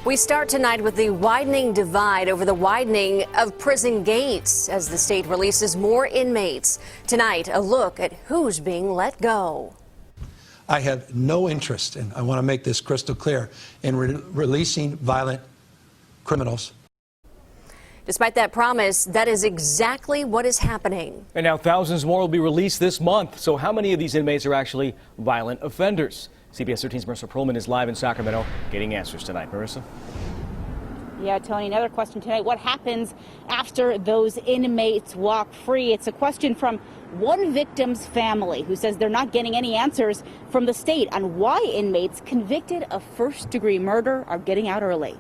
We start tonight with the widening divide over the widening of prison gates as the state releases more inmates. Tonight, a look at who's being let go. I have no interest, and I want to make this crystal clear, in releasing violent criminals. Despite that promise, that is exactly what is happening. And now thousands more will be released this month. So how many of these inmates are actually violent offenders? CBS 13's Marissa Perlman is live in Sacramento getting answers tonight. Marissa? Yeah, Tony, another question tonight. What happens after those inmates walk free? It's a question from one victim's family who says they're not getting any answers from the state on why inmates convicted of first-degree murder are getting out early.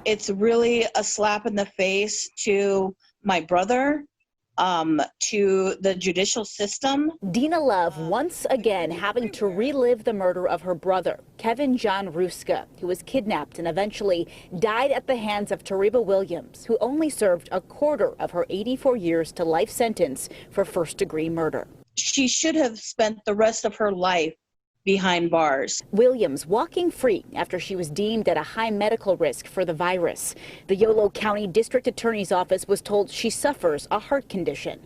It's really a slap in the face to my brother, to the judicial system. Dina Love once again having to relive the murder of her brother, Kevin John Ruska, who was kidnapped and eventually died at the hands of Tariba Williams, who only served a quarter of her 84 years to life sentence for first-degree murder. She should have spent the rest of her life behind bars. Williams walking free after she was deemed at a high medical risk for the virus. The Yolo County District Attorney's Office was told she suffers a heart condition.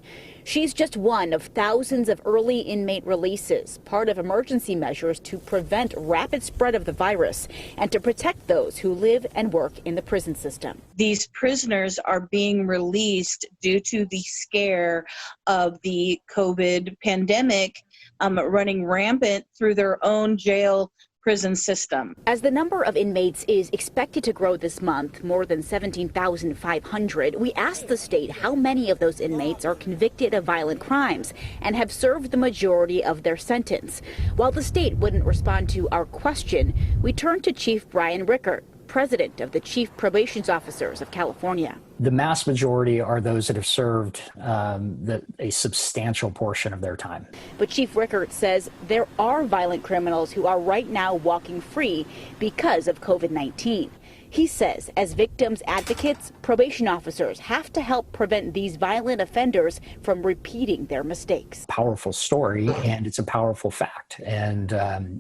She's just one of thousands of early inmate releases, part of emergency measures to prevent rapid spread of the virus and to protect those who live and work in the prison system. These prisoners are being released due to the scare of the COVID pandemic running rampant through their own jail prison system. As the number of inmates is expected to grow this month, more than 17,500, we asked the state how many of those inmates are convicted of violent crimes and have served the majority of their sentence. While the state wouldn't respond to our question, we turned to Chief Brian Rickert, president of the Chief Probation Officers of California. The mass majority are those that have served a substantial portion of their time. But Chief Rickert says there are violent criminals who are right now walking free because of COVID-19. He says as victims advocates, probation officers have to help prevent these violent offenders from repeating their mistakes. Powerful story, and it's a powerful fact, and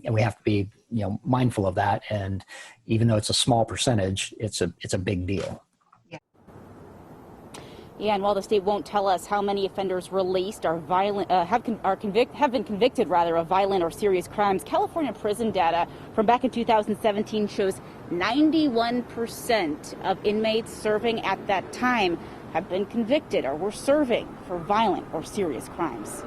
we have to be mindful of that. And even though it's a small percentage, it's a big deal. Yeah, and while the state won't tell us how many offenders released are violent, have been convicted of violent or serious crimes, California prison data from back in 2017 shows 91% of inmates serving at that time have been convicted or were serving for violent or serious crimes.